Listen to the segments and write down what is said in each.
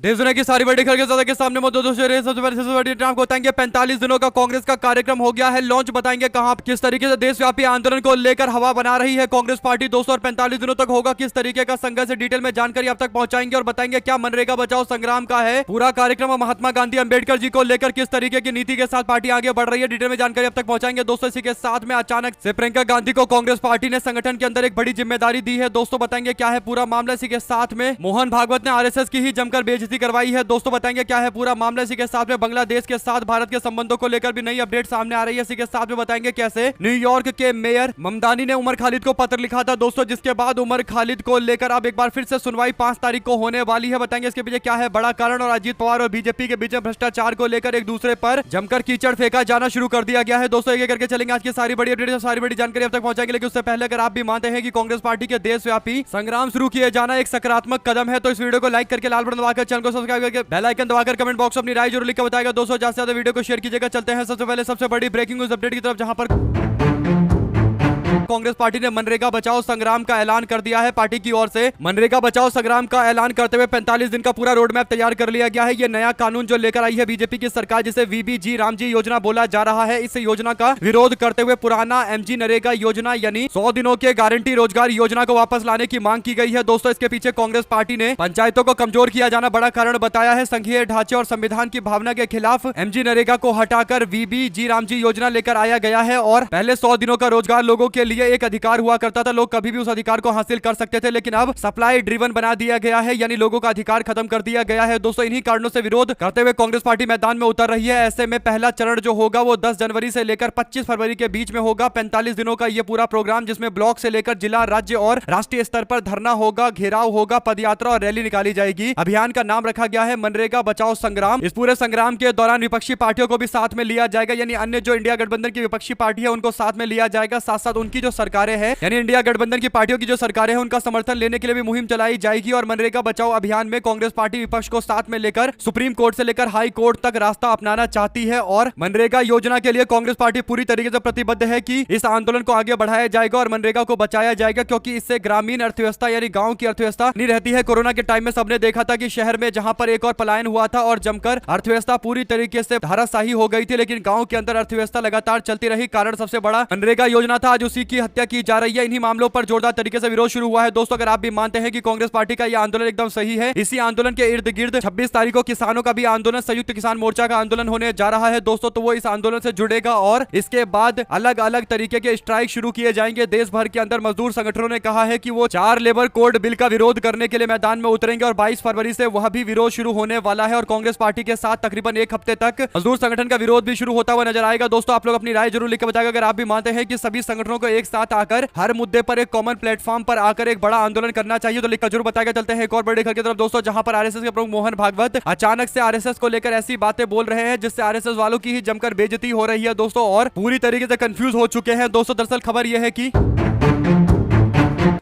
देश दुनिया की सारी बड़ी खबरें के सामने सबसे बड़ी आपको बताएंगे 45 दिनों का कांग्रेस का कार्यक्रम हो गया है लॉन्च। बताएंगे कहां किस तरीके से देशव्यापी आंदोलन को लेकर हवा बना रही है कांग्रेस पार्टी दोस्तों, और 45 दिनों तक होगा किस तरीके का संघर्ष, डिटेल में जानकारी अब तक पहुंचाएंगे और बताएंगे क्या मनरेगा बचाओ संग्राम का है पूरा कार्यक्रम और महात्मा गांधी अंबेडकर जी को लेकर किस तरीके की नीति के साथ पार्टी आगे बढ़ रही है, डिटेल में जानकारी अब तक पहुंचाएंगे दोस्तों। इसी के साथ में अचानक से प्रियंका गांधी को कांग्रेस पार्टी ने संगठन के अंदर एक बड़ी जिम्मेदारी दी है दोस्तों, बताएंगे क्या है पूरा मामला। इसी के साथ में मोहन भागवत ने आरएसएस की ही जमकर बेइज्जती करवाई है दोस्तों, बताएंगे क्या है पूरा मामला। इसी के साथ में बांग्लादेश के साथ भारत के संबंधों को लेकर भी नई अपडेट सामने आ रही है। इसी के साथ में बताएंगे कैसे न्यूयॉर्क के मेयर ममदानी ने उमर खालिद को पत्र लिखा था दोस्तों, जिसके बाद उमर खालिद को लेकर अब एक बार फिर से सुनवाई 5 तारीख को होने वाली है। बताएंगे इसके पीछे क्या है बड़ा कारण, और अजीत पवार और बीजेपी के बीच में भ्रष्टाचार को लेकर एक दूसरे पर जमकर कीचड़ फेंका जाना शुरू कर दिया गया है दोस्तों। एक करके चलेंगे आज की सारी बड़ी अपडेट, सारी बड़ी जानकारी अब तक पहुंचाएंगे। लेकिन उससे पहले अगर आप भी मानते हैं कि कांग्रेस पार्टी के देशव्यापी संग्राम शुरू किए जाना एक सकारात्मक कदम है तो इस वीडियो को लाइक करके लाल बटन दबाकर चैनल को सब्सक्राइब करके बेल आइकन दबाकर कमेंट बॉक्स में अपनी राय जरूर लिख कर बताएगा दोस्तों। ज्यादा से ज्यादा वीडियो को शेयर कीजिएगा। चलते हैं सबसे पहले सबसे बड़ी ब्रेकिंग न्यूज अपडेट की तरफ, जहां पर कांग्रेस पार्टी ने मनरेगा बचाओ संग्राम का ऐलान कर दिया है। पार्टी की ओर से मनरेगा बचाओ संग्राम का ऐलान करते हुए 45 दिन का पूरा रोड मैप तैयार कर लिया गया है। ये नया कानून जो लेकर आई है बीजेपी की सरकार, जिसे वीबीजी रामजी योजना बोला जा रहा है, इस योजना का विरोध करते हुए पुराना एमजी नरेगा योजना यानी 100 दिनों के गारंटी रोजगार योजना को वापस लाने की मांग की गई है दोस्तों। इसके पीछे कांग्रेस पार्टी ने पंचायतों को कमजोर किया जाना बड़ा कारण बताया है। संघीय ढांचे और संविधान की भावना के खिलाफ एमजी नरेगा को हटाकर वीबीजी रामजी योजना लेकर आया गया है। और पहले 100 दिनों का रोजगार लोगों के लिए एक अधिकार हुआ करता था, लोग कभी भी उस अधिकार को हासिल कर सकते थे, लेकिन अब सप्लाई ड्रिवन बना दिया गया है, यानी लोगों का अधिकार खत्म कर दिया गया है दोस्तों। इन्हीं कारणों से विरोध करते हुए कांग्रेस पार्टी मैदान में उतर रही है। ऐसे में पहला चरण जो होगा वो 10 जनवरी से लेकर 25 फरवरी के बीच में होगा। 45 दिनों का ये पूरा प्रोग्राम, जिसमें ब्लॉक से लेकर जिला, राज्य और राष्ट्रीय स्तर पर धरना होगा, घेराव होगा, पदयात्रा और रैली निकाली जाएगी। अभियान का नाम रखा गया है मनरेगा बचाओ संग्राम। इस पूरे संग्राम के दौरान विपक्षी पार्टियों को भी साथ में लिया जाएगा, यानी अन्य जो इंडिया गठबंधन की विपक्षी पार्टी है उनको साथ में लिया जाएगा। साथ साथ उनकी जो सरकारें हैं, यानी इंडिया गठबंधन की पार्टियों की जो सरकारें हैं, उनका समर्थन लेने के लिए भी मुहिम चलाई जाएगी। और मनरेगा बचाओ अभियान में कांग्रेस पार्टी विपक्ष को साथ में लेकर सुप्रीम कोर्ट से लेकर हाई कोर्ट तक रास्ता अपनाना चाहती है। और मनरेगा योजना के लिए कांग्रेस पार्टी पूरी तरीके से प्रतिबद्ध है कि इस आंदोलन को आगे बढ़ाया जाएगा और मनरेगा को बचाया जाएगा, क्योंकि इससे ग्रामीण अर्थव्यवस्था यानी गांव की अर्थव्यवस्था नहीं रहती है। कोरोना के टाइम में सबने देखा था कि शहर में जहां पर एक और पलायन हुआ था और जमकर अर्थव्यवस्था पूरी तरीके से धाराशाही हो गई थी, लेकिन गांव के अंदर अर्थव्यवस्था लगातार चलती रही। कारण सबसे बड़ा मनरेगा योजना था, आज उसी की हत्या की जा रही है। इन्हीं मामलों पर जोरदार तरीके से विरोध शुरू हुआ है दोस्तों। अगर आप भी मानते हैं कि कांग्रेस पार्टी का यह आंदोलन एकदम सही है, इसी आंदोलन के इर्द गिर्द 26 तारीख को किसानों का भी आंदोलन, संयुक्त किसान मोर्चा का आंदोलन होने जा रहा है दोस्तों, तो वो इस आंदोलन से जुड़ेगा और इसके बाद अलग अलग तरीके के स्ट्राइक शुरू किए जाएंगे देश भर के अंदर। मजदूर संगठनों ने कहा है कि वो 4 लेबर कोड बिल का विरोध करने के लिए मैदान में उतरेंगे और 22 फरवरी से वह भी विरोध शुरू होने वाला है। और कांग्रेस पार्टी के साथ तकरीबन 1 हफ्ते तक मजदूर संगठन का विरोध भी शुरू होता हुआ नजर आएगा दोस्तों। आप लोग अपनी राय जरूर लिखकर बताएगा अगर आप भी मानते हैं कि सभी संगठनों को एक साथ आकर हर मुद्दे पर एक कॉमन प्लेटफॉर्म पर आकर एक बड़ा आंदोलन करना चाहिए, तो लिखकर जरूर बताएगा। चलते हैं एक और बड़ी खबर की तरफ दोस्तों, जहां पर आरएसएस के प्रमुख मोहन भागवत अचानक से आरएसएस को लेकर ऐसी बातें बोल रहे हैं जिससे आरएसएस वालों की ही जमकर बेइज्जती हो रही है दोस्तों, और पूरी तरीके से कंफ्यूज हो चुके हैं दोस्तों। दरअसल खबर यह है कि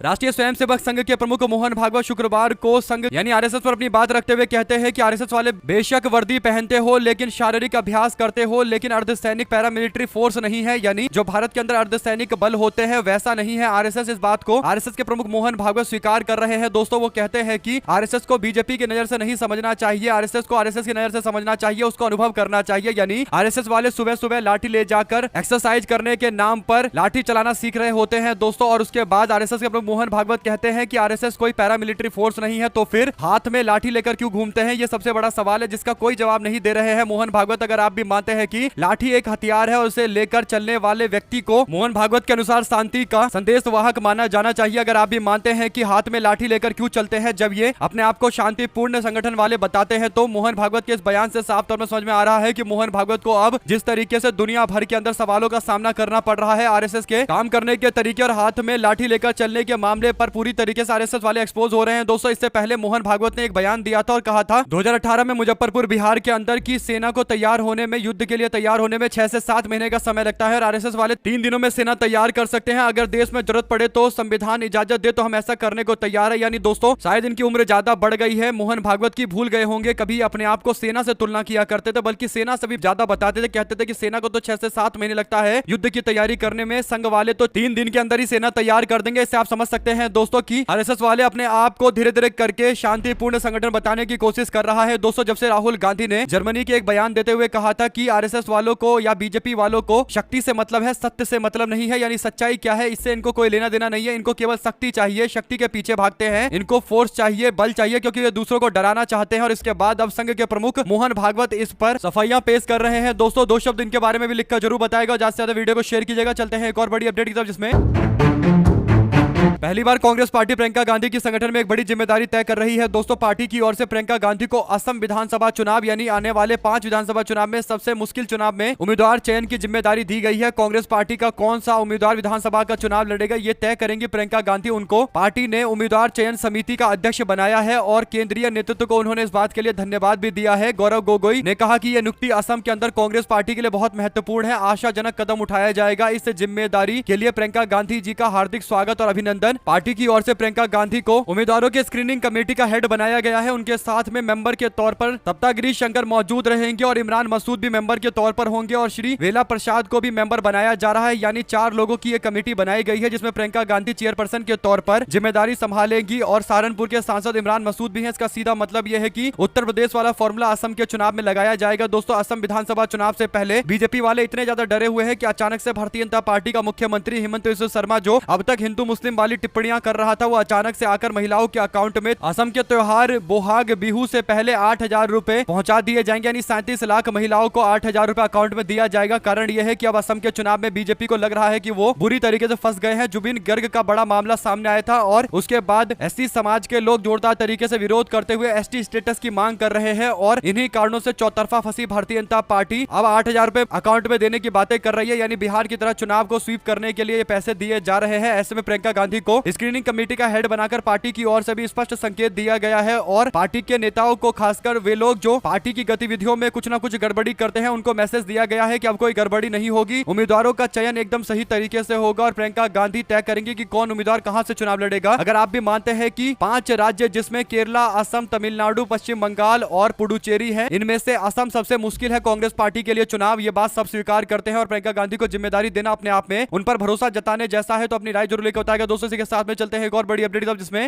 राष्ट्रीय स्वयंसेवक संघ के प्रमुख मोहन भागवत शुक्रवार को संघ यानी आरएसएस पर अपनी बात रखते हुए कहते हैं कि आरएसएस वाले बेशक वर्दी पहनते हो, लेकिन शारीरिक अभ्यास करते हो, लेकिन अर्धसैनिक पैरामिलिट्री फोर्स नहीं है, यानी जो भारत के अंदर अर्धसैनिक बल होते हैं वैसा नहीं है आरएसएस। इस बात को आरएसएस के प्रमुख मोहन भागवत स्वीकार कर रहे हैं दोस्तों। वो कहते हैं कि आरएसएस को बीजेपी की नजर से नहीं समझना चाहिए, आरएसएस को आरएसएस की नजर से समझना चाहिए, उसको अनुभव करना चाहिए। यानी आरएसएस वाले सुबह सुबह लाठी ले जाकर एक्सरसाइज करने के नाम पर लाठी चलाना सीख रहे होते हैं दोस्तों। और उसके बाद आरएसएस के प्रमुख मोहन भागवत कहते हैं कि आरएसएस कोई पैरामिलिट्री फोर्स नहीं है, तो फिर हाथ में लाठी लेकर क्यों घूमते हैं, ये सबसे बड़ा सवाल है जिसका कोई जवाब नहीं दे रहे हैं मोहन भागवत। अगर आप भी मानते हैं कि लाठी एक हथियार है और उसे लेकर चलने वाले व्यक्ति को मोहन भागवत के अनुसार शांति का संदेशवाहक माना जाना चाहिए। अगर आप भी मानते हैं कि हाथ में लाठी लेकर क्यों चलते हैं जब ये अपने आप को शांतिपूर्ण संगठन वाले बताते हैं, तो मोहन भागवत के इस बयान से साफ तौर पर समझ में आ रहा है कि मोहन भागवत को अब जिस तरीके से दुनिया भर के अंदर सवालों का सामना करना पड़ रहा है आरएसएस के काम करने के तरीके और हाथ में लाठी लेकर चलने के मामले पर पूरी तरीके से आरएसएस वाले एक्सपोज हो रहे हैं दोस्तों। इससे पहले मोहन भागवत ने एक बयान दिया था और कहा था 2018 में मुजफ्फरपुर बिहार के अंदर की सेना को तैयार होने में, युद्ध के लिए तैयार होने में 6 से 7 महीने का समय लगता है और आरएसएस वाले 3 दिनों में सेना तैयार कर सकते हैं। अगर देश में जरूरत पड़े तो संविधान इजाजत दे तो हम ऐसा करने को तैयार है। यानी दोस्तों शायद इनकी उम्र ज्यादा बढ़ गई है, मोहन भागवत की भूल गए होंगे, कभी अपने आप को सेना से तुलना किया करते थे, बल्कि सेना से भी ज्यादा बताते थे, कहते थे कि सेना को तो 6 से 7 महीने लगता है युद्ध की तैयारी करने में, संघ वाले तो 3 दिन के अंदर ही सेना तैयार कर देंगे। इससे आप समझ सकते हैं दोस्तों कि आरएसएस वाले अपने आप को धीरे धीरे करके शांतिपूर्ण संगठन बताने की कोशिश कर रहा है। दोस्तों जब से राहुल गांधी ने जर्मनी के एक बयान देते हुए कहा था कि आरएसएस वालों को या बीजेपी वालों को शक्ति से मतलब है, सत्य से मतलब नहीं है, यानी सच्चाई क्या है इससे इनको कोई लेना देना नहीं है, इनको केवल शक्ति चाहिए, शक्ति के पीछे भागते हैं, इनको फोर्स चाहिए, बल चाहिए, क्योंकि ये दूसरों को डराना चाहते हैं। और इसके बाद अब संघ के प्रमुख मोहन भागवत इस पर सफाइयां पेश कर रहे हैं। दोस्तों दो शब्द इनके बारे में भी लिखकर जरूर बताएगा। ज्यादा से ज्यादा वीडियो को शेयर कीजिएगा। चलते हैं एक और बड़ी अपडेट की तरफ, जिसमें पहली बार कांग्रेस पार्टी प्रियंका गांधी की संगठन में एक बड़ी जिम्मेदारी तय कर रही है। दोस्तों पार्टी की ओर से प्रियंका गांधी को असम विधानसभा चुनाव यानी आने वाले 5 विधानसभा चुनाव में सबसे मुश्किल चुनाव में उम्मीदवार चयन की जिम्मेदारी दी गई है। कांग्रेस पार्टी का कौन सा उम्मीदवार विधानसभा का चुनाव लड़ेगा ये तय करेंगी प्रियंका गांधी। उनको पार्टी ने उम्मीदवार चयन समिति का अध्यक्ष बनाया है और केंद्रीय नेतृत्व को उन्होंने इस बात के लिए धन्यवाद भी दिया है। गौरव गोगोई ने कहा कि यह नियुक्ति असम के अंदर कांग्रेस पार्टी के लिए बहुत महत्वपूर्ण है, आशाजनक कदम उठाया जाएगा। इस जिम्मेदारी के लिए प्रियंका गांधी जी का हार्दिक स्वागत और अभिनंदन। पार्टी की ओर से प्रियंका गांधी को उम्मीदवारों के स्क्रीनिंग कमेटी का हेड बनाया गया है। उनके साथ में मेंबर के तौर पर सप्तागिरी शंकर मौजूद रहेंगे और इमरान मसूद भी मेंबर के तौर पर होंगे और श्री वेला प्रसाद को भी मेंबर बनाया जा रहा है। यानी 4 लोगों की एक कमेटी बनाई गई है जिसमें प्रियंका गांधी चेयरपर्सन के तौर पर जिम्मेदारी संभालेंगी और सहारनपुर के सांसद इमरान मसूद भी हैं। इसका सीधा मतलब यह है कि उत्तर प्रदेश वाला फॉर्मूला असम के चुनाव में लगाया जाएगा। दोस्तों असम विधानसभा चुनाव से पहले बीजेपी वाले इतने ज्यादा डरे हुए हैं कि अचानक से भारतीय जनता पार्टी का मुख्यमंत्री हिमंत बिस्वा शर्मा जो अब तक हिंदू मुस्लिम वाली टिप्पणियां कर रहा था, वो अचानक से आकर महिलाओं के अकाउंट में असम के त्योहार बोहाग बिहू से पहले 8,000 रुपए पहुंचा दिए जाएंगे। यानी 37 लाख महिलाओं को 8,000 रुपए अकाउंट में दिया जाएगा। कारण यह है कि अब असम के चुनाव में बीजेपी को लग रहा है कि वो बुरी तरीके से फंस गए हैं। जुबिन गर्ग का बड़ा मामला सामने आया था और उसके बाद एससी समाज के लोग जोरदार तरीके से विरोध करते हुए एसटी स्टेटस की मांग कर रहे हैं और इन्हीं कारणों से चौतरफा फंसी भारतीय जनता पार्टी अब 8,000 रुपए अकाउंट में देने की बातें कर रही है। यानी बिहार की तरह चुनाव को स्वीप करने के लिए ये पैसे दिए जा रहे हैं। ऐसे में प्रियंका गांधी को स्क्रीनिंग कमेटी का हेड बनाकर पार्टी की ओर से भी स्पष्ट संकेत दिया गया है और पार्टी के नेताओं को, खासकर वे लोग जो पार्टी की गतिविधियों में कुछ ना कुछ गड़बड़ी करते हैं, उनको मैसेज दिया गया है कि अब कोई गड़बड़ी नहीं होगी, उम्मीदवारों का चयन एकदम सही तरीके से होगा और प्रियंका गांधी तय करेंगी कि कौन उम्मीदवार कहां से चुनाव लड़ेगा। अगर आप भी मानते हैं कि 5 राज्य जिसमें केरला, असम, तमिलनाडु, पश्चिम बंगाल और पुडुचेरी है, इनमें से असम सबसे मुश्किल है कांग्रेस पार्टी के लिए चुनाव, ये बात सब स्वीकार करते हैं और प्रियंका गांधी को जिम्मेदारी देना अपने आप में उन पर भरोसा जताने जैसा है। तो अपनी राय जरूर लेकर बताएगा। दोस्तों इसी के साथ में चलते हैं एक और बड़ी अपडेट जिसमें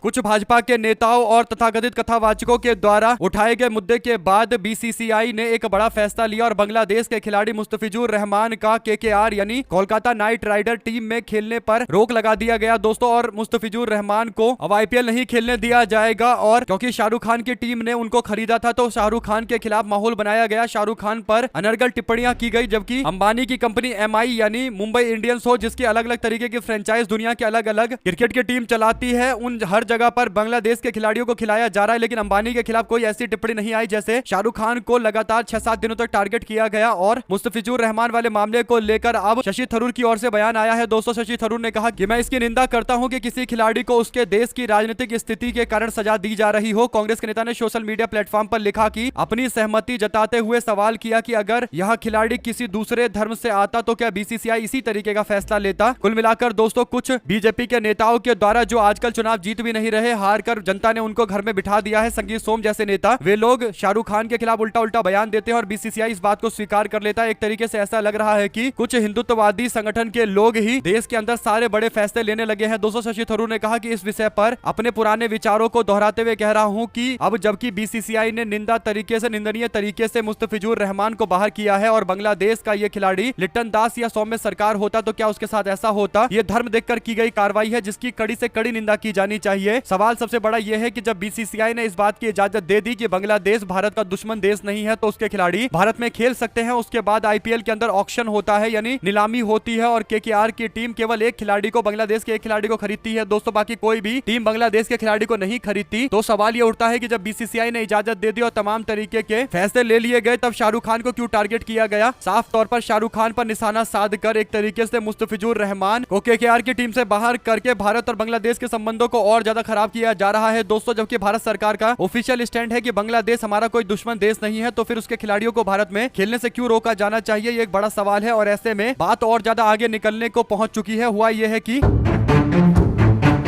कुछ भाजपा के नेताओं और तथाकथित कथावाचकों के द्वारा उठाए गए मुद्दे के बाद बीसीसीआई ने एक बड़ा फैसला लिया और बांग्लादेश के खिलाड़ी मुस्तफिजुर रहमान का केकेआर यानी कोलकाता नाइट राइडर टीम में खेलने पर रोक लगा दिया गया। दोस्तों और मुस्तफिजुर रहमान को अब आईपीएल नहीं खेलने दिया जाएगा और क्योंकि शाहरुख खान की टीम ने उनको खरीदा था तो शाहरुख खान के खिलाफ माहौल बनाया गया। शाहरुख खान पर अनर्गल टिप्पणियां की गई, जबकि अंबानी की कंपनी एमआई यानी मुंबई इंडियंस हो, जिसकी अलग अलग तरीके की फ्रेंचाइज दुनिया के अलग अलग क्रिकेट की टीम चलाती है, उन हर जगह पर बांग्लादेश के खिलाड़ियों को खिलाया जा रहा है। लेकिन अंबानी के खिलाफ कोई ऐसी टिप्पणी नहीं आई। जैसे शाहरुख खान को लगातार 6-7 दिनों तक टारगेट किया गया और मुस्तफिजुर रहमान वाले मामले को लेकर अब शशि थरूर की ओर से बयान आया है। दोस्तों शशि थरूर ने कहा कि मैं इसकी निंदा करता हूं कि किसी खिलाड़ी को उसके देश की राजनीतिक स्थिति के कारण सजा दी जा रही हो। कांग्रेस के नेता ने सोशल मीडिया प्लेटफॉर्म पर लिखा कि अपनी सहमति जताते हुए सवाल किया कि अगर यह खिलाड़ी किसी दूसरे धर्म से आता तो क्या बीसीसीआई इसी तरीके का फैसला लेता। कुल मिलाकर दोस्तों कुछ बीजेपी के नेताओं के द्वारा जो आजकल चुनाव जीत भी नहीं रहे, हार कर जनता ने उनको घर में बिठा दिया है, संगीत सोम जैसे नेता, वे लोग शाहरुख खान के खिलाफ उल्टा उल्टा बयान देते हैं और बीसीसीआई इस बात को स्वीकार कर लेता है। एक तरीके से ऐसा लग रहा है कि कुछ हिंदुत्ववादी संगठन के लोग ही देश के अंदर सारे बड़े फैसले लेने लगे हैं। दोस्तों शशि थरूर ने कहा कि इस विषय पर अपने पुराने विचारों को दोहराते हुए कह रहा हूं कि अब जबकि बीसीसीआई ने निंदनीय तरीके से मुस्तफिजुर रहमान को बाहर किया है और बांग्लादेश का ये खिलाड़ी लिट्टन दास या सौम्य सरकार होता तो क्या उसके साथ ऐसा होता। ये धर्म देखकर की गई कार्रवाई है जिसकी कड़ी से कड़ी निंदा की जानी चाहिए। सवाल सबसे बड़ा यह है कि जब बीसीसीआई ने इस बात की इजाजत दे दी कि बांग्लादेश भारत का दुश्मन देश नहीं है तो उसके खिलाड़ी भारत में खेल सकते हैं, उसके बाद आईपीएल के अंदर ऑक्शन होता है यानी नीलामी होती है और केकेआर की टीम केवल एक खिलाड़ी को, बांग्लादेश के एक खिलाड़ी को खरीदती है। दोस्तों बाकी कोई भी टीम बांग्लादेश के खिलाड़ी को नहीं खरीदती। तो सवाल ये उठता है कि जब बीसीसीआई ने इजाजत दे दी और तमाम तरीके के फैसले ले लिए गए तब शाहरुख खान को क्यों टारगेट किया गया। साफ तौर पर शाहरुख खान पर निशाना साध कर एक तरीके से मुस्तफिजुर रहमान को केकेआर की टीम से बाहर करके भारत और बांग्लादेश के संबंधों को और ज्यादा खराब किया जा रहा है। दोस्तों जबकि भारत सरकार का ऑफिशियल स्टैंड है कि बांग्लादेश हमारा कोई दुश्मन देश नहीं है, तो फिर उसके खिलाड़ियों को भारत में खेलने से क्यों रोका जाना चाहिए, ये एक बड़ा सवाल है। और ऐसे में बात और ज्यादा आगे निकलने को पहुंच चुकी है। हुआ यह है कि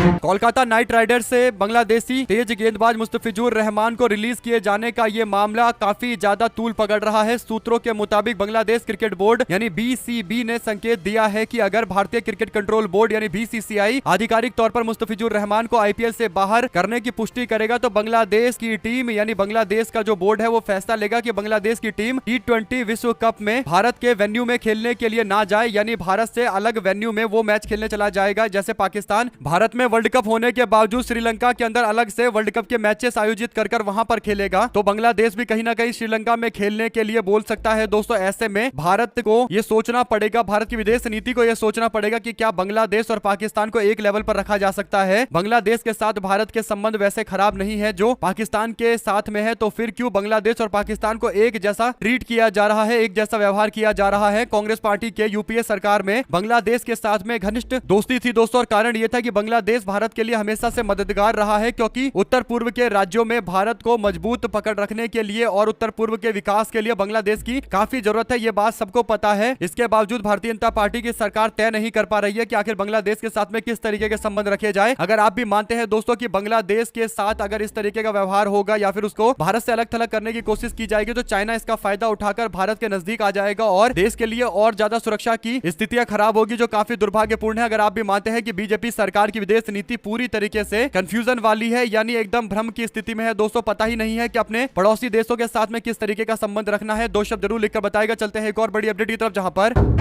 कोलकाता नाइट राइडर्स से बांग्लादेशी तेज गेंदबाज मुस्तफिजुर रहमान को रिलीज किए जाने का ये मामला काफी ज्यादा तूल पकड़ रहा है। सूत्रों के मुताबिक बांग्लादेश क्रिकेट बोर्ड यानी बीसीबी ने संकेत दिया है कि अगर भारतीय क्रिकेट कंट्रोल बोर्ड यानी बीसीसीआई आधिकारिक तौर पर मुस्तफिजुर रहमान को आईपीएल से बाहर करने की पुष्टि करेगा तो बांग्लादेश की टीम यानी बांग्लादेश का जो बोर्ड है वो फैसला लेगा कि बांग्लादेश की टीम T20 विश्व कप में भारत के वेन्यू में खेलने के लिए ना जाए, यानी भारत से अलग वेन्यू में वो मैच खेलने चला जाएगा। जैसे पाकिस्तान भारत में वर्ल्ड कप होने के बावजूद श्रीलंका के अंदर अलग से वर्ल्ड कप के मैचेस आयोजित कर वहां पर खेलेगा, तो बांग्लादेश भी कहीं ना कहीं श्रीलंका में खेलने के लिए बोल सकता है। दोस्तों ऐसे में भारत को ये सोचना पड़ेगा, भारत की विदेश नीति को यह सोचना पड़ेगा कि क्या बांग्लादेश और पाकिस्तान को एक लेवल पर रखा जा सकता है। बांग्लादेश के साथ भारत के संबंध वैसे खराब नहीं है जो पाकिस्तान के साथ में है, तो फिर क्यों बांग्लादेश और पाकिस्तान को एक जैसा ट्रीट किया जा रहा है, एक जैसा व्यवहार किया जा रहा है। कांग्रेस पार्टी के यूपीए सरकार में बांग्लादेश के साथ में घनिष्ठ दोस्ती थी दोस्तों, और कारण यह था कि बांग्लादेश भारत के लिए हमेशा से मददगार रहा है, क्योंकि उत्तर पूर्व के राज्यों में भारत को मजबूत पकड़ रखने के लिए और उत्तर पूर्व के विकास के लिए बांग्लादेश की काफी जरूरत है। ये बात सबको पता है। इसके बावजूद भारतीय जनता पार्टी की सरकार तय नहीं कर पा रही है कि आखिर बांग्लादेश के साथ में किस तरीके के संबंध रखे जाए। अगर आप भी मानते हैं दोस्तों कि बांग्लादेश के साथ अगर इस तरीके का व्यवहार होगा या फिर उसको भारत से अलग थलग करने की कोशिश की जाएगी तो चाइना इसका फायदा उठाकर भारत के नजदीक आ जाएगा और देश के लिए और ज्यादा सुरक्षा की स्थितियां खराब होगी, जो काफी दुर्भाग्यपूर्ण है। अगर आप भी मानते हैं कि बीजेपी सरकार की विदेश नीति पूरी तरीके से कंफ्यूजन वाली है, यानी एकदम भ्रम की स्थिति में है दोस्तों, पता ही नहीं है कि अपने पड़ोसी देशों के साथ में किस तरीके का संबंध रखना है, दो शब्द जरूर लिखकर बताएगा। चलते हैं एक और बड़ी अपडेट की तरफ, जहां पर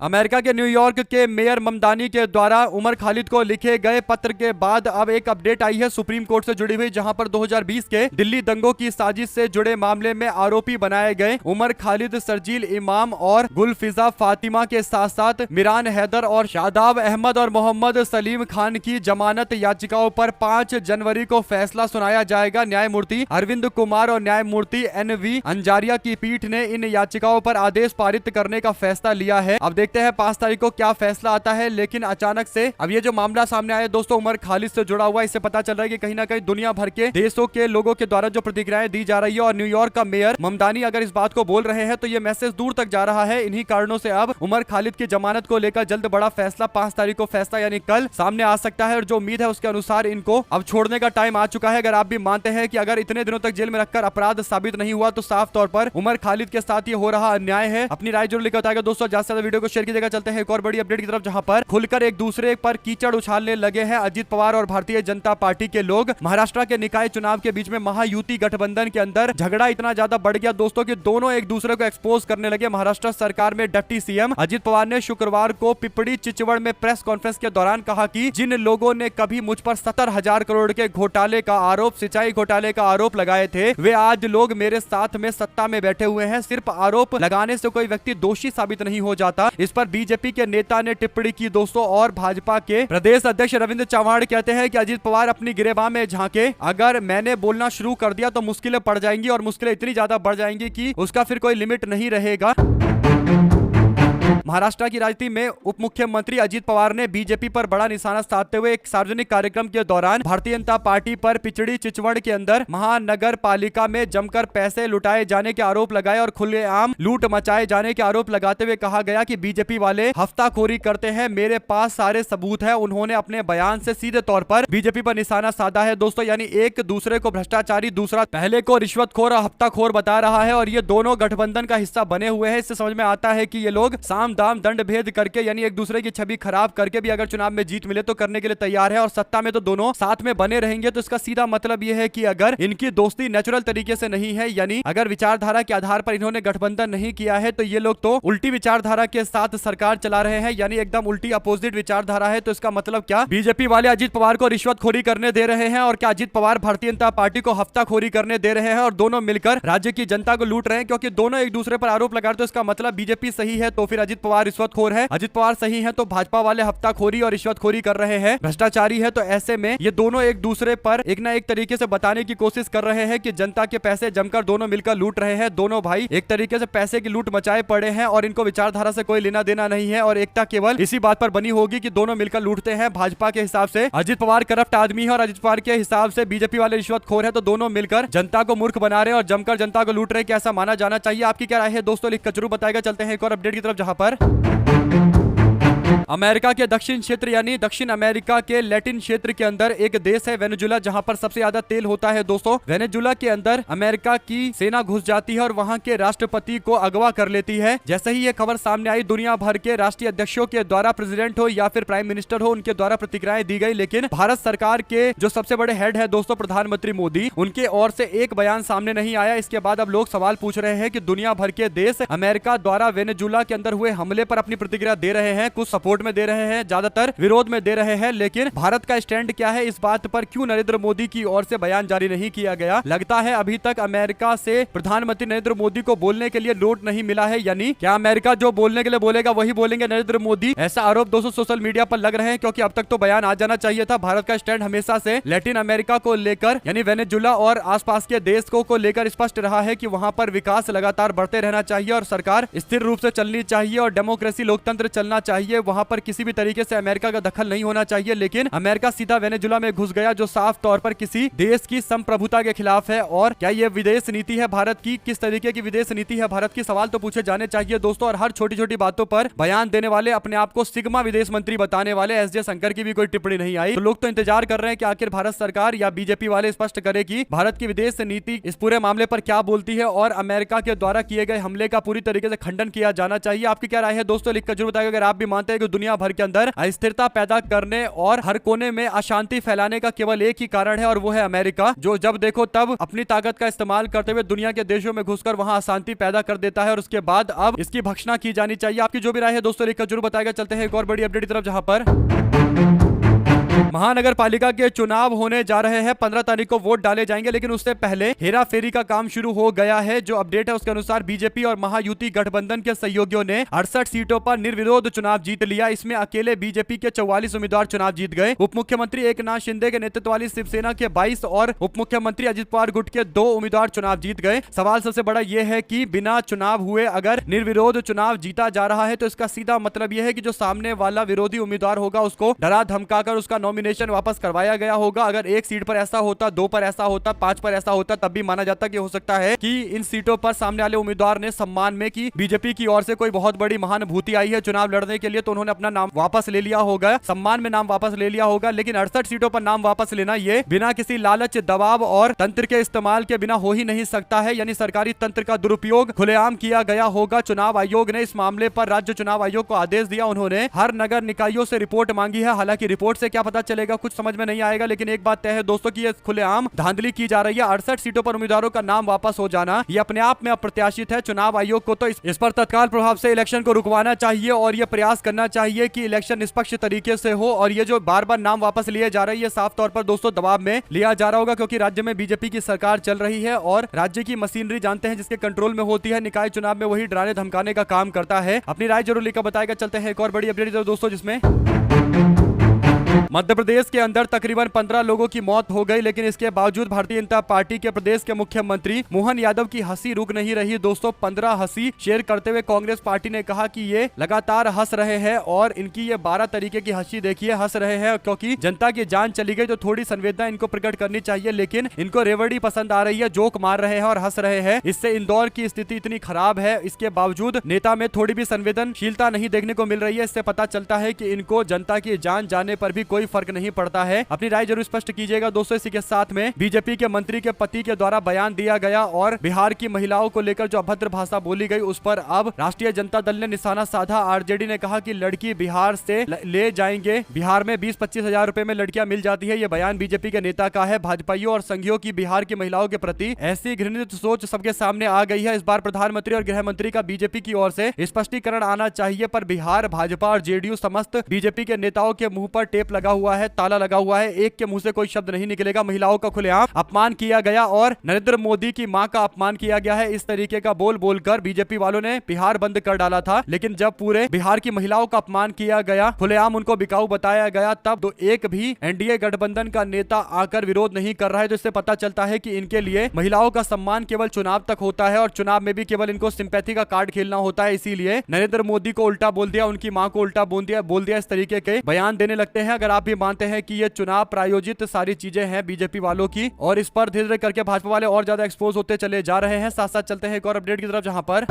अमेरिका के न्यूयॉर्क के मेयर ममदानी के द्वारा उमर खालिद को लिखे गए पत्र के बाद अब एक अपडेट आई है सुप्रीम कोर्ट से जुड़ी हुई, जहां पर 2020 के दिल्ली दंगों की साजिश से जुड़े मामले में आरोपी बनाए गए उमर खालिद, शर्जील इमाम और गुलफिजा फातिमा के साथ साथ मिरान हैदर और शादाब अहमद और मोहम्मद सलीम खान की जमानत याचिकाओं पर 5 जनवरी को फैसला सुनाया जाएगा। न्यायमूर्ति अरविंद कुमार और न्यायमूर्ति NV अंजारिया की पीठ ने इन याचिकाओं पर आदेश पारित करने का फैसला लिया है। अब देखते हैं 5 तारीख को क्या फैसला आता है। लेकिन अचानक से अब ये जो मामला सामने आया दोस्तों उमर खालिद से जुड़ा हुआ, इससे पता चल रहा है कि कहीं ना कहीं दुनिया भर के देशों के लोगों के द्वारा जो प्रतिक्रियाएं दी जा रही है और न्यूयॉर्क का मेयर ममदानी अगर इस बात को बोल रहे हैं तो ये मैसेज दूर तक जा रहा है। इन्हीं कारणों से अब उमर खालिद की जमानत को लेकर जल्द बड़ा फैसला 5 तारीख को फैसला यानी कल सामने आ सकता है, और जो उम्मीद है उसके अनुसार इनको अब छोड़ने का टाइम आ चुका है। अगर आप भी मानते हैं कि अगर इतने दिनों तक जेल में रखकर अपराध साबित नहीं हुआ तो साफ तौर पर उमर खालिद के साथ ये हो रहा अन्याय है। अपनी राय जरूर लिखकर बताएगा दोस्तों, ज्यादा से ज्यादा वीडियो को शेयर कीजिएगा। चलते हैं एक और बड़ी अपडेट की तरफ, जहां पर खुलकर एक दूसरे पर कीचड़ उछालने लगे हैं अजित पवार और भारतीय जनता पार्टी के लोग। महाराष्ट्र के निकाय चुनाव के बीच में महायुति गठबंधन के अंदर झगड़ा इतना ज्यादा बढ़ गया दोस्तों कि दोनों एक दूसरे को एक्सपोज करने लगे। महाराष्ट्र सरकार में डिप्टी सीएम अजित पवार ने शुक्रवार को पिपड़ी चिचवड़ में प्रेस कॉन्फ्रेंस के दौरान कहा कि जिन लोगों ने कभी मुझ पर 70,000 करोड़ के घोटाले का आरोप, सिंचाई घोटाले का आरोप लगाए थे, वे आज लोग मेरे साथ में सत्ता में बैठे हुए हैं। सिर्फ आरोप लगाने से कोई व्यक्ति दोषी साबित नहीं हो जाता। इस पर बीजेपी के नेता ने टिप्पणी की दोस्तों, और भाजपा के प्रदेश अध्यक्ष रविंद्र चव्हाण कहते हैं कि अजित पवार अपनी गिरेबान में झांके, अगर मैंने बोलना शुरू कर दिया तो मुश्किलें पड़ जाएंगी और मुश्किलें इतनी ज्यादा बढ़ जाएंगी कि उसका फिर कोई लिमिट नहीं रहेगा। महाराष्ट्र की राजनीति में उप मुख्यमंत्री अजित पवार ने बीजेपी पर बड़ा निशाना साधते हुए एक सार्वजनिक कार्यक्रम के दौरान भारतीय जनता पार्टी पर पिछड़ी चिचवड़ के अंदर महानगर पालिका में जमकर पैसे लुटाए जाने के आरोप लगाए और खुलेआम लूट मचाए जाने के आरोप लगाते हुए कहा गया कि बीजेपी वाले हफ्ताखोरी करते हैं, मेरे पास सारे सबूत है। उन्होंने अपने बयान से सीधे तौर पर बीजेपी पर निशाना साधा है दोस्तों, यानी एक दूसरे को भ्रष्टाचारी, दूसरा पहले को रिश्वतखोर और हफ्ताखोर बता रहा है, और ये दोनों गठबंधन का हिस्सा बने हुए हैं। इससे समझ में आता है कि ये लोग साम दाम दंड भेद करके यानी एक दूसरे की छवि खराब करके भी अगर चुनाव में जीत मिले तो करने के लिए तैयार है, और सत्ता में तो दोनों साथ में बने रहेंगे। तो इसका सीधा मतलब यह है कि अगर इनकी दोस्ती नेचुरल तरीके से नहीं है, यानी अगर विचारधारा के आधार पर इन्होंने गठबंधन नहीं किया है, तो ये लोग तो उल्टी विचारधारा के साथ सरकार चला रहे हैं, यानी एकदम उल्टी अपोजिट विचारधारा है। तो इसका मतलब क्या, बीजेपी वाले अजित पवार को रिश्वतखोरी करने दे रहे हैं, और क्या अजित पवार भारतीय जनता पार्टी को हफ्ताखोरी करने दे रहे हैं, और दोनों मिलकर राज्य की जनता को लूट रहे हैं, क्योंकि दोनों एक दूसरे पर आरोप लगा रहे हैं। तो इसका मतलब बीजेपी सही है तो फिर अजित पवार रिश्वतखोर है, अजित पवार सही है तो भाजपा वाले हफ्ताखोरी और रिश्वतखोरी कर रहे हैं, भ्रष्टाचारी है। तो ऐसे में ये दोनों एक दूसरे पर एक ना एक तरीके से बताने की कोशिश कर रहे हैं कि जनता के पैसे जमकर दोनों मिलकर लूट रहे हैं। दोनों भाई एक तरीके से पैसे की लूट मचाए पड़े हैं और इनको विचारधारा से कोई लेना देना नहीं है, और एकता केवल इसी बात पर बनी होगी कि दोनों मिलकर लूटते हैं। भाजपा के हिसाब से अजित पवार करप्ट आदमी है और अजित पवार के हिसाब से बीजेपी वाले रिश्वतखोर है, तो दोनों मिलकर जनता को मूर्ख बना रहे हैं और जमकर जनता को लूट रहे हैं। कैसा माना जाना चाहिए, आपकी क्या राय है दोस्तों, लिखकर जरूर बताएगा। चलते हैं एक और अपडेट की तरफ, जहां पर अमेरिका के दक्षिण क्षेत्र यानी दक्षिण अमेरिका के लैटिन क्षेत्र के अंदर एक देश है वेनेजुला, जहां पर सबसे ज्यादा तेल होता है। दोस्तों, वेनेजुला के अंदर अमेरिका की सेना घुस जाती है और वहां के राष्ट्रपति को अगवा कर लेती है। जैसे ही ये खबर सामने आई, दुनिया भर के राष्ट्रीय अध्यक्षों के द्वारा, प्रेसिडेंट हो या फिर प्राइम मिनिस्टर हो, उनके द्वारा प्रतिक्रियाएं दी गई। लेकिन भारत सरकार के जो सबसे बड़े हेड है दोस्तों, प्रधानमंत्री मोदी, उनके ओर से एक बयान सामने नहीं आया। इसके बाद अब लोग सवाल पूछ रहे हैं कि दुनिया भर के देश अमेरिका द्वारा वेनेजुला के अंदर हुए हमले पर अपनी प्रतिक्रिया दे रहे हैं, कुछ सपोर्ट में दे रहे हैं, ज्यादातर विरोध में दे रहे हैं। लेकिन भारत का स्टैंड क्या है, इस बात पर क्यों नरेंद्र मोदी की ओर से बयान जारी नहीं किया गया? लगता है अभी तक अमेरिका से प्रधानमंत्री नरेंद्र मोदी को बोलने के लिए नोट नहीं मिला है। यानी क्या अमेरिका जो बोलने के लिए बोलेगा वही बोलेंगे नरेंद्र मोदी? ऐसा आरोप दोस्तों सोशल मीडिया पर लग रहे हैं, क्योंकि अब तक तो बयान आ जाना चाहिए था। भारत का स्टैंड हमेशा से लैटिन अमेरिका को लेकर यानी वेनेजुला और आसपास के देशों को लेकर स्पष्ट रहा है कि वहां पर विकास लगातार बढ़ते रहना चाहिए और सरकार स्थिर रूप से चलनी चाहिए और डेमोक्रेसी लोकतंत्र चलना चाहिए। वहां पर किसी भी तरीके से अमेरिका का दखल नहीं होना चाहिए। लेकिन अमेरिका सीधा वेनेजुला में घुस गया, जो साफ तौर पर किसी देश की संप्रभुता के खिलाफ है। और क्या ये विदेश नीति है भारत की? किस तरीके की विदेश नीति है भारत की? सवाल तो पूछे जाने चाहिए दोस्तों। और हर छोटी छोटी बातों पर बयान देने वाले, अपने आप को सिग्मा विदेश मंत्री बताने वाले एस जयशंकर की भी कोई टिप्पणी नहीं आई। तो लोग तो इंतजार कर रहे हैं कि आखिर भारत सरकार या बीजेपी वाले स्पष्ट करे कि भारत की विदेश नीति इस पूरे मामले पर क्या बोलती है और अमेरिका के द्वारा किए गए हमले का पूरी तरीके से खंडन किया जाना चाहिए। आपकी क्या राय है दोस्तों? लिखकर जरूर बताइए। अगर आप भी मानते हैं कि दुनिया भर के अंदर अस्थिरता पैदा करने और हर कोने में अशांति फैलाने का केवल एक ही कारण है और वो है अमेरिका, जो जब देखो तब अपनी ताकत का इस्तेमाल करते हुए दुनिया के देशों में घुसकर वहां अशांति पैदा कर देता है और उसके बाद अब इसकी भर्त्सना की जानी चाहिए। आपकी जो भी राय है दोस्तों लिखकर जरूर बताएगा। चलते हैं एक और बड़ी अपडेट की तरफ, जहां पर महानगर पालिका के चुनाव होने जा रहे हैं। 15 तारीख को वोट डाले जाएंगे, लेकिन उससे पहले हेरा फेरी का काम शुरू हो गया है। जो अपडेट है उसके अनुसार बीजेपी और महायुति गठबंधन के सहयोगियों ने 68 सीटों पर निर्विरोध चुनाव जीत लिया। इसमें अकेले बीजेपी के 44 उम्मीदवार चुनाव जीत गए। उप मुख्यमंत्री एकनाथ शिंदे के नेतृत्व वाली शिवसेना के 22 और उप मुख्यमंत्री अजित पवार गुट के 2 उम्मीदवार चुनाव जीत गए। सवाल सबसे बड़ा यह है कि बिना चुनाव हुए अगर निर्विरोध चुनाव जीता जा रहा है तो इसका सीधा मतलब यह है कि जो सामने वाला विरोधी उम्मीदवार होगा उसको डरा धमकाकर उसका नॉमिनेशन वापस करवाया गया होगा। अगर 1 सीट पर ऐसा होता, 2 पर ऐसा होता, 5 पर ऐसा होता, तब भी माना जाता कि हो सकता है कि इन सीटों पर सामने वाले उम्मीदवार ने सम्मान में कि बीजेपी की ओर से कोई बहुत बड़ी महानुभूति आई है चुनाव लड़ने के लिए, तो उन्होंने अपना नाम वापस ले लिया होगा, सम्मान में नाम वापस ले लिया होगा। लेकिन 68 सीटों पर नाम वापस लेना ये बिना किसी लालच, दबाव और तंत्र के इस्तेमाल के बिना हो ही नहीं सकता है। यानी सरकारी तंत्र का दुरुपयोग खुलेआम किया गया होगा। चुनाव आयोग ने इस मामले पर राज्य चुनाव आयोग को आदेश दिया। उन्होंने हर नगर निकायों से रिपोर्ट मांगी है। हालांकि रिपोर्ट से क्या पता चलेगा कुछ समझ में नहीं आएगा, लेकिन एक बात तय है दोस्तों कि ये खुलेआम धांधली की जा रही है। 68 सीटों पर उम्मीदवारों का नाम वापस हो जाना ये अपने आप में अप्रत्याशित है। चुनाव आयोग को तो इस पर तत्काल प्रभाव से इलेक्शन को रुकवाना चाहिए और ये प्रयास करना चाहिए कि इलेक्शन निष्पक्ष तरीके से हो। और ये जो बार बार नाम वापस लिए जा रही है, साफ तौर पर दोस्तों दबाव में लिया जा रहा होगा, क्योंकि राज्य में बीजेपी की सरकार चल रही है और राज्य की मशीनरी जानते हैं जिसके कंट्रोल में होती है, निकाय चुनाव में वही डराने धमकाने का काम करता है। अपनी राय जरूर लिखकर बताएगा। चलते हैं एक और बड़ी अपडेट दोस्तों, जिसमें मध्य प्रदेश के अंदर तकरीबन 15 लोगों की मौत हो गई, लेकिन इसके बावजूद भारतीय जनता पार्टी के प्रदेश के मुख्यमंत्री मोहन यादव की हंसी रुक नहीं रही दोस्तों। 15 हंसी शेयर करते हुए कांग्रेस पार्टी ने कहा कि ये लगातार हंस रहे हैं और इनकी ये 12 तरीके की हंसी देखिए, हंस रहे हैं क्योंकि जनता की जान चली गई, तो थोड़ी संवेदना इनको प्रकट करनी चाहिए। लेकिन इनको रेवड़ी पसंद आ रही है, जोक मार रहे हैं और हंस रहे हैं। इससे इंदौर की स्थिति इतनी खराब है, इसके बावजूद नेता में थोड़ी भी संवेदनशीलता नहीं देखने को मिल रही है। इससे पता चलता है कि इनको जनता की जान जाने पर भी कोई फर्क नहीं पड़ता है। अपनी राय जरूर स्पष्ट कीजिएगा दोस्तों। इसी के साथ में बीजेपी के मंत्री के पति के द्वारा बयान दिया गया और बिहार की महिलाओं को लेकर जो अभद्र भाषा बोली गई उस पर अब राष्ट्रीय जनता दल ने निशाना साधा। आरजेडी ने कहा कि लड़की बिहार से ले जाएंगे, बिहार में 20-25 हजार रुपए में लड़कियां मिल जाती है। ये बयान बीजेपी के नेता का है। भाजपाइयों और संघियों की बिहार की महिलाओं के प्रति ऐसी घृणित सोच सबके सामने आ गई है। इस बार प्रधानमंत्री और गृह मंत्री का बीजेपी की ओर से स्पष्टीकरण आना चाहिए, पर बिहार भाजपा और जेडीयू समस्त बीजेपी के नेताओं के मुंह पर टेप लगा हुआ है, ताला लगा हुआ है, एक के मुंह से कोई शब्द नहीं निकलेगा। महिलाओं का खुलेआम अपमान किया गया और नरेंद्र मोदी की मां का अपमान किया गया है। इस तरीके का बोल बोलकर बीजेपी वालों ने बिहार बंद कर डाला था, लेकिन जब पूरे बिहार की महिलाओं का अपमान किया गया, खुलेआम उनको बिकाऊ बताया गया, तब तो एक भी एनडीए गठबंधन का नेता आकर विरोध नहीं कर रहा है। तो इससे पता चलता है कि इनके लिए महिलाओं का सम्मान केवल चुनाव तक होता है और चुनाव में भी केवल इनको सिंपैथी का कार्ड खेलना होता है। इसीलिए नरेंद्र मोदी को उल्टा बोल दिया, उनकी मां को उल्टा बोल दिया। इस तरीके के बयान देने लगते हैं। अगर आप भी मानते हैं कि ये चुनाव प्रायोजित सारी चीजें हैं बीजेपी वालों की और इस पर धीरे धीरे करके भाजपा वाले और ज्यादा एक्सपोज होते चले जा रहे हैं। साथ साथ चलते हैं एक और अपडेट की तरफ, जहां पर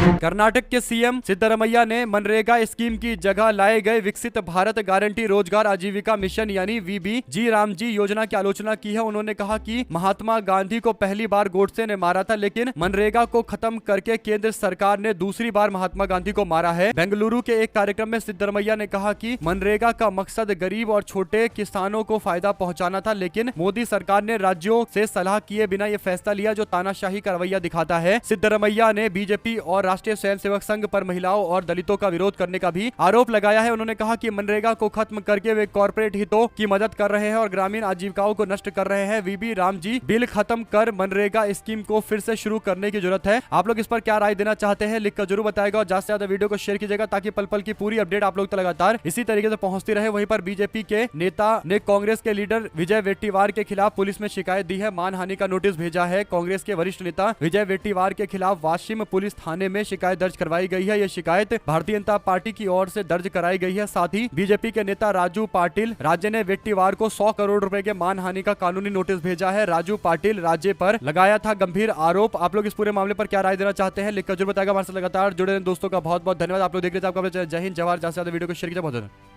कर्नाटक के सीएम सिद्धरमैया ने मनरेगा स्कीम की जगह लाए गए विकसित भारत गारंटी रोजगार आजीविका मिशन यानी वीबी रामजी योजना की आलोचना की है। उन्होंने कहा कि महात्मा गांधी को पहली बार गोडसे ने मारा था, लेकिन मनरेगा को खत्म करके केंद्र सरकार ने दूसरी बार महात्मा गांधी को मारा है। बेंगलुरु के एक कार्यक्रम में सिद्धरमैया ने कहा कि मनरेगा का मकसद गरीब और छोटे किसानों को फायदा पहुंचाना था, लेकिन मोदी सरकार ने राज्यों से सलाह किए बिना यह फैसला लिया जो तानाशाही का रवैया दिखाता है। सिद्धरमैया ने बीजेपी और राष्ट्रीय स्वयंसेवक संघ पर महिलाओं और दलितों का विरोध करने का भी आरोप लगाया है। उन्होंने कहा कि मनरेगा को खत्म करके वे कॉर्पोरेट हितों की मदद कर रहे हैं और ग्रामीण आजीविकाओं को नष्ट कर रहे हैं। वीबी रामजी बिल खत्म कर मनरेगा स्कीम को फिर से शुरू करने की जरूरत है। आप लोग इस पर क्या राय देना चाहते हैं लिखकर जरूर बताएगा और ज्यादा से ज्यादा वीडियो को शेयर कीजिएगा ताकि पल पल की पूरी अपडेट आप लोग तक लगातार इसी तरीके से पहुंचती रहे। वहीं पर बीजेपी के नेता ने कांग्रेस के लीडर विजय वेट्टीवार के खिलाफ पुलिस में शिकायत दी है, मानहानि का नोटिस भेजा है। कांग्रेस के वरिष्ठ नेता विजय वेट्टीवार के खिलाफ वाशिम पुलिस थाने में शिकायत दर्ज करवाई गई है। यह शिकायत भारतीय जनता पार्टी की ओर से दर्ज कराई गई है। साथ ही बीजेपी के नेता राजू पाटिल राज्य ने वेट्टीवार को 100 करोड़ रुपए के मानहानि का कानूनी नोटिस भेजा है। राजू पाटिल राज्य पर लगाया था गंभीर आरोप। आप लोग इस पूरे मामले पर क्या राय देना चाहते हैं लिखकर जरूर बताएगा। हमारे साथ लगातार जुड़े रहें दोस्तों का बहुत बहुत धन्यवाद। आप लोग देख रहे थे आपका जय हिंद जवाहर। ज्यादा से ज्यादा वीडियो को शेयर कीजिए। बहुत